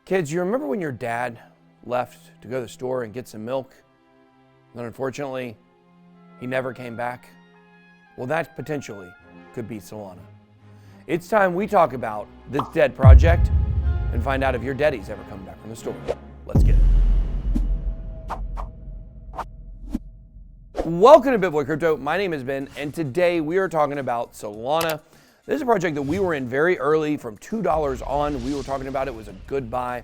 Kids, you remember when your dad left to go to the store and get some milk? And unfortunately, he never came back? Well, that potentially could be Solana. It's time we talk about this dead project and find out if your daddy's ever come back from the store. Let's get it. Welcome to BitBoy Crypto. My name is Ben, and today we are talking about Solana. This is a project that we were in very early, from $2 on. We were talking about it was a good buy.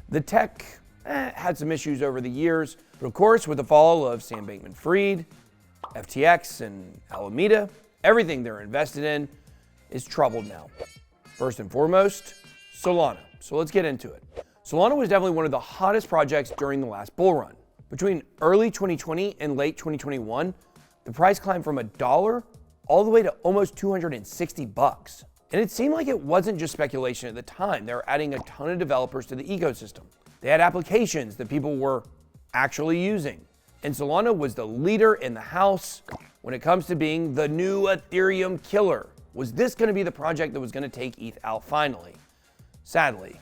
The tech had some issues over the years, but of course, with the fall of Sam Bankman-Fried, FTX, and Alameda, everything they're invested in is troubled now. First and foremost, Solana. So let's get into it. Solana was definitely one of the hottest projects during the last bull run. Between early 2020 and late 2021, the price climbed from $1 all the way to almost $260. And it seemed like it wasn't just speculation at the time. They were adding a ton of developers to the ecosystem. They had applications that people were actually using. And Solana was the leader in the house when it comes to being the new Ethereum killer. Was this going to be the project that was going to take ETH out finally? Sadly,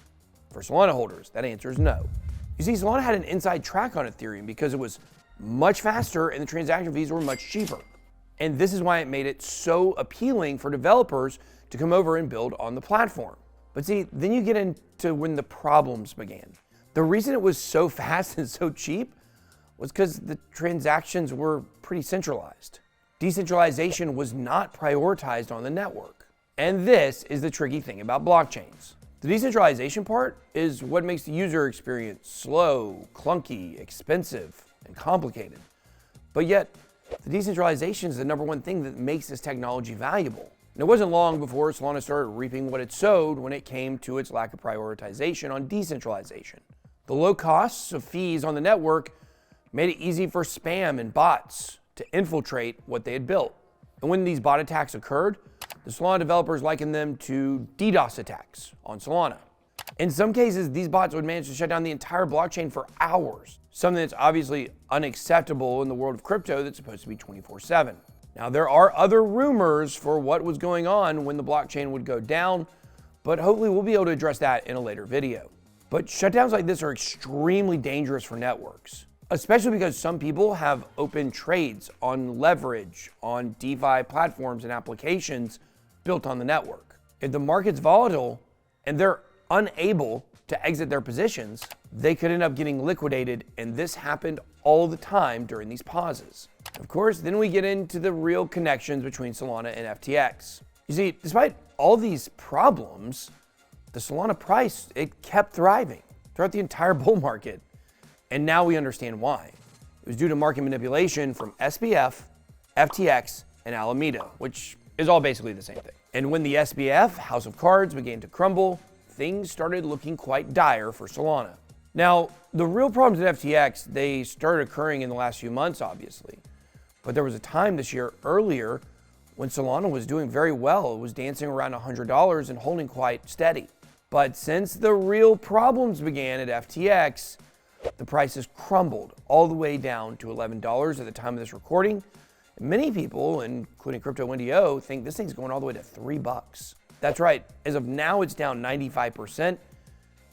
for Solana holders, that answer is no. You see, Solana had an inside track on Ethereum because it was much faster and the transaction fees were much cheaper. And this is why it made it so appealing for developers to come over and build on the platform. But see, then you get into when the problems began. The reason it was so fast and so cheap was because the transactions were pretty centralized. Decentralization was not prioritized on the network. And this is the tricky thing about blockchains. The decentralization part is what makes the user experience slow, clunky, expensive, and complicated. But yet, the decentralization is the number one thing that makes this technology valuable. And it wasn't long before Solana started reaping what it sowed when it came to its lack of prioritization on decentralization. The low costs of fees on the network made it easy for spam and bots to infiltrate what they had built. And when these bot attacks occurred, the Solana developers likened them to DDoS attacks on Solana. In some cases, these bots would manage to shut down the entire blockchain for hours, something that's obviously unacceptable in the world of crypto that's supposed to be 24/7. Now, there are other rumors for what was going on when the blockchain would go down, but hopefully we'll be able to address that in a later video. But shutdowns like this are extremely dangerous for networks, especially because some people have open trades on leverage on DeFi platforms and applications built on the network. If the market's volatile and they're unable to exit their positions, they could end up getting liquidated, and this happened all the time during these pauses. Of course, then we get into the real connections between Solana and FTX. You see, despite all these problems, the Solana price, it kept thriving throughout the entire bull market. And now we understand why. It was due to market manipulation from SBF, FTX, and Alameda, which is all basically the same thing. And when the SBF, House of Cards, began to crumble, things started looking quite dire for Solana. Now, the real problems at FTX, they started occurring in the last few months, obviously. But there was a time this year earlier when Solana was doing very well. It was dancing around $100 and holding quite steady. But since the real problems began at FTX, the price has crumbled all the way down to $11 at the time of this recording. Many people, including Crypto NDO, think this thing's going all the way to $3. That's right. As of now, it's down 95%.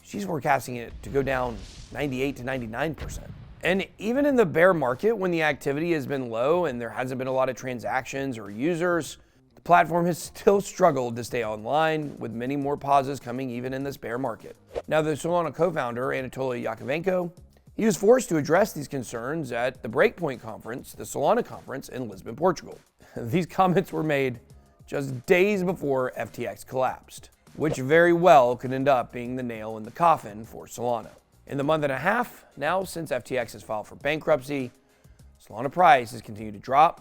She's forecasting it to go down 98 to 99%. And even in the bear market, when the activity has been low and there hasn't been a lot of transactions or users, the platform has still struggled to stay online, with many more pauses coming even in this bear market. Now, the Solana co-founder, Anatoly Yakovenko, he was forced to address these concerns at the Breakpoint conference, the Solana conference in Lisbon, Portugal. These comments were made just days before FTX collapsed, which very well could end up being the nail in the coffin for Solana. In the month and a half now since FTX has filed for bankruptcy, Solana price has continued to drop,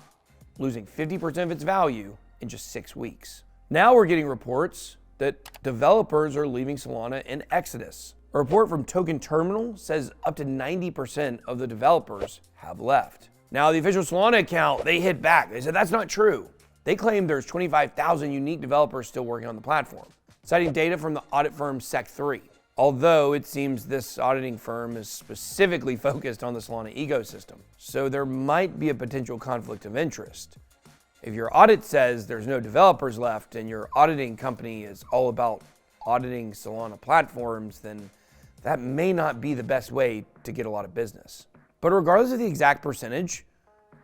losing 50% of its value in just 6 weeks. Now we're getting reports that developers are leaving Solana in exodus. A report from Token Terminal says up to 90% of the developers have left. Now, the official Solana account, they hit back. They said that's not true. They claim there's 25,000 unique developers still working on the platform, citing data from the audit firm Sec3. Although it seems this auditing firm is specifically focused on the Solana ecosystem, so there might be a potential conflict of interest. If your audit says there's no developers left and your auditing company is all about auditing Solana platforms, then that may not be the best way to get a lot of business. But regardless of the exact percentage,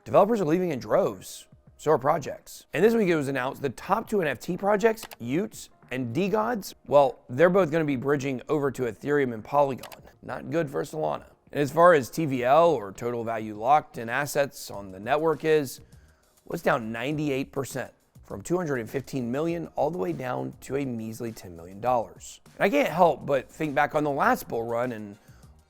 developers are leaving in droves. So are projects. And this week it was announced the top 2 NFT projects, Utes and DGods, well, they're both going to be bridging over to Ethereum and Polygon. Not good for Solana. And as far as TVL, or total value locked in assets on the network is, was down 98%, from 215 million all the way down to a measly $10 million. And I can't help but think back on the last bull run, and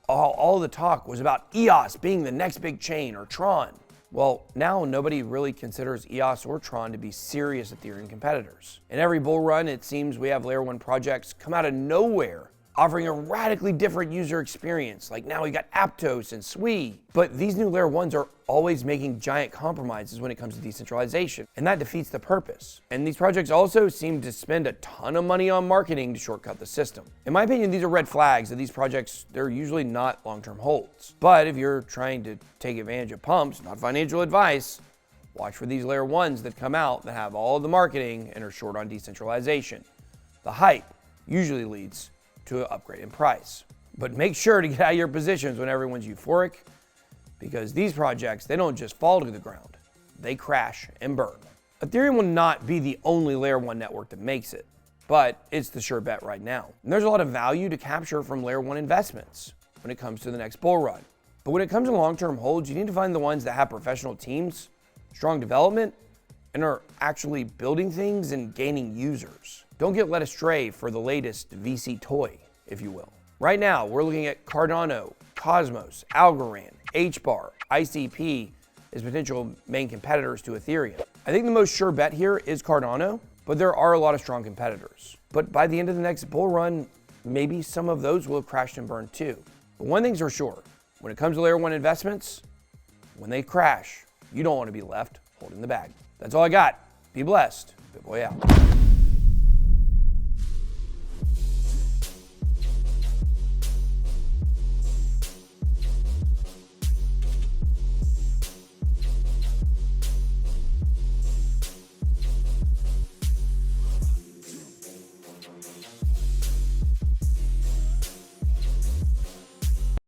all the talk was about EOS being the next big chain, or Tron. Well, now nobody really considers EOS or Tron to be serious Ethereum competitors. In every bull run, it seems we have layer 1 projects come out of nowhere, offering a radically different user experience. Like now we got Aptos and Sui. But these new layer 1s are always making giant compromises when it comes to decentralization, and that defeats the purpose. And these projects also seem to spend a ton of money on marketing to shortcut the system. In my opinion, these are red flags that these projects, they're usually not long-term holds. But if you're trying to take advantage of pumps, not financial advice, watch for these layer 1s that come out that have all of the marketing and are short on decentralization. The hype usually leads to an upgrade in price. But make sure to get out of your positions when everyone's euphoric, because these projects, they don't just fall to the ground, they crash and burn. Ethereum will not be the only layer 1 network that makes it, but it's the sure bet right now. And there's a lot of value to capture from layer 1 investments when it comes to the next bull run. But when it comes to long-term holds, you need to find the ones that have professional teams, strong development, and are actually building things and gaining users. Don't get led astray for the latest VC toy, if you will. Right now, we're looking at Cardano, Cosmos, Algorand, HBAR, ICP as potential main competitors to Ethereum. I think the most sure bet here is Cardano, but there are a lot of strong competitors. But by the end of the next bull run, maybe some of those will have crashed and burned too. But one thing's for sure, when it comes to layer 1 investments, when they crash, you don't want to be left holding the bag. That's all I got. Be blessed. BitBoy out.